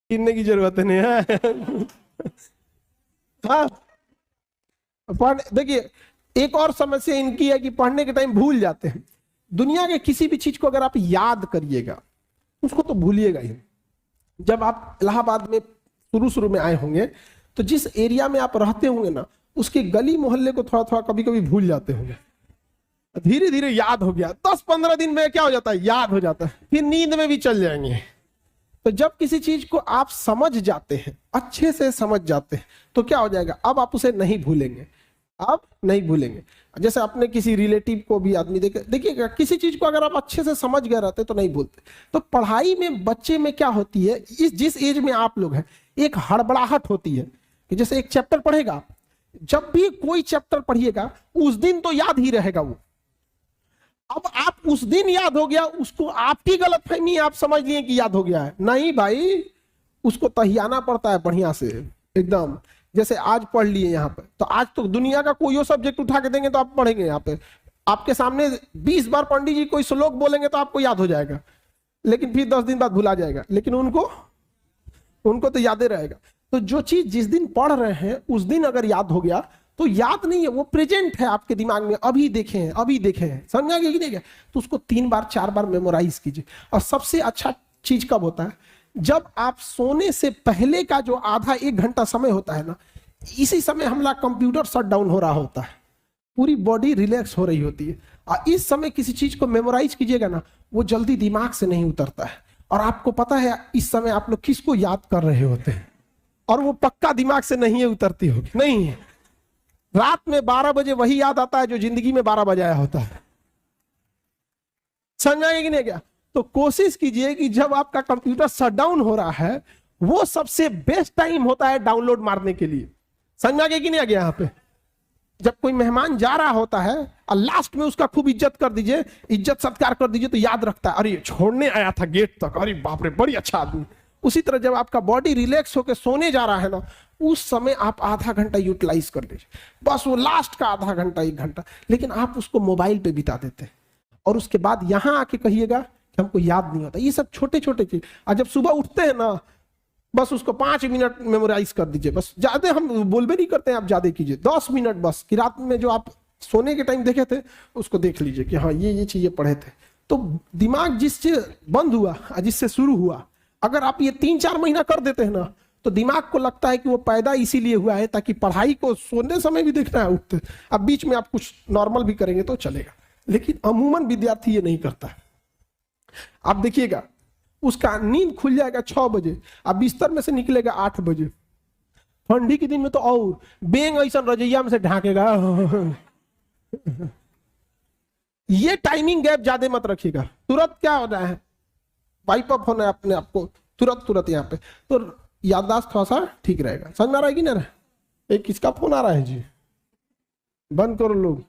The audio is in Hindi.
गिनने की जरूरत नहीं है। हाँ, देखिए एक और समस्या इनकी है कि पढ़ने के टाइम भूल जाते हैं। दुनिया के किसी भी चीज को अगर आप याद करिएगा उसको तो भूलिएगा ही। जब आप इलाहाबाद में शुरू शुरू में आए होंगे तो जिस एरिया में आप रहते होंगे ना, उसके गली मोहल्ले को थोड़ा थोड़ा कभी कभी भूल जाते होंगे। धीरे धीरे याद हो गया, 10-15 दिन में क्या हो जाता है, याद हो जाता है, फिर नींद में भी चल जाएंगे। तो जब किसी चीज को आप समझ जाते हैं, अच्छे से समझ जाते हैं, तो क्या हो जाएगा, अब आप उसे नहीं भूलेंगे, आप नहीं भूलेंगे। जैसे अपने किसी रिलेटिव को भी आदमी देखिएगा, किसी चीज को अगर आप अच्छे से समझ गए रहते तो नहीं भूलते। तो पढ़ाई में बच्चे में क्या होती है, इस जिस एज में आप लोग हैं, एक हड़बड़ाहट होती है कि जैसे एक चैप्टर पढ़ेगा, जब भी कोई चैप्टर पढ़िएगा उस दिन तो याद ही रहेगा वो। अब आप उस दिन याद हो गया, उसको आपकी गलतफहमी, आप समझ लिए कि याद हो गया है, नहीं भाई, उसको तहियाना पड़ता है बढ़िया से एकदम। जैसे आज पढ़ लिए यहाँ पे, तो आज तो दुनिया का कोई सब्जेक्ट उठा के देंगे तो आप पढ़ेंगे। यहाँ पे आपके सामने 20 बार पंडित जी कोई श्लोक बोलेंगे तो आपको याद हो जाएगा, लेकिन फिर 10 दिन बाद भुला जाएगा, लेकिन उनको तो याद ही रहेगा। तो जो चीज जिस दिन पढ़ रहे हैं उस दिन अगर याद हो गया तो याद नहीं है, वो प्रेजेंट है आपके दिमाग में, अभी देखे हैं, समझा कि नहीं गया, तो उसको 3 बार 4 बार मेमोराइज कीजिए। और सबसे अच्छा चीज कब होता है, जब आप सोने से पहले का जो आधा 1 घंटा समय होता है ना, इसी समय हमारा कंप्यूटर शट डाउन हो रहा होता है, पूरी बॉडी रिलैक्स हो रही होती है। और इस समय किसी चीज को मेमोराइज कीजिएगा ना, वो जल्दी दिमाग से नहीं उतरता है। और आपको पता है इस समय आप लोग किसको याद कर रहे होते हैं, और वो पक्का दिमाग से नहीं उतरती होगी, नहीं है। रात में 12 बजे वही याद आता है जो जिंदगी में 12 बजाया होता है, समझाएंगे कि नहीं क्या। तो कोशिश कीजिए कि जब आपका कंप्यूटर शट डाउन हो रहा है, वो सबसे बेस्ट टाइम होता है डाउनलोड मारने के लिए, समझा गया कि नहीं आ गया। यहाँ पे जब कोई मेहमान जा रहा होता है और लास्ट में उसका खूब इज्जत कर दीजिए, इज्जत सत्कार कर दीजिए, तो याद रखता है, अरे छोड़ने आया था गेट तक, अरे बाप रे बड़ी अच्छा आदमी। उसी तरह जब आपका बॉडी रिलैक्स होकर सोने जा रहा है ना, उस समय आप आधा घंटा यूटिलाइज कर लीजिए, बस वो लास्ट का आधा घंटा 1 घंटा। लेकिन आप उसको मोबाइल पे बिता देते हैं, और उसके बाद यहां आके कहिएगा कि हमको याद नहीं होता। ये सब छोटे छोटे चीज। और जब सुबह उठते हैं ना, बस उसको 5 मिनट मेमोराइज कर दीजिए, बस। ज्यादा हम बोलबे नहीं करते हैं, आप ज्यादा कीजिए, 10 मिनट बस, कि रात में जो आप सोने के टाइम देखे थे उसको देख लीजिए कि हाँ ये चीजें पढ़े थे। तो दिमाग जिससे बंद हुआ, जिससे शुरू हुआ, अगर आप ये 3-4 महीना कर देते हैं ना, तो दिमाग को लगता है कि वो पैदा इसीलिए हुआ है ताकि पढ़ाई को सोने समय भी देखना है, उठते। अब बीच में आप कुछ नॉर्मल भी करेंगे तो चलेगा, लेकिन अमूमन विद्यार्थी ये नहीं करता। आप देखिएगा, उसका नींद खुल जाएगा 6 बजे, अब बिस्तर में से निकलेगा 8 बजे। ठंडी के दिन में तो और बेंग ऐसा रजैया में से ढांकेगा। ये टाइमिंग गैप ज्यादा मत रखिएगा, तुरंत क्या हो रहा है, वाइप अप होना है अपने आप को तुरंत यहाँ पे, तो याददाश्त थोड़ा सा ठीक रहेगा। समझ में आ रहा है कि ना? एक किसका फोन आ रहा है जी, बंद करो लोग।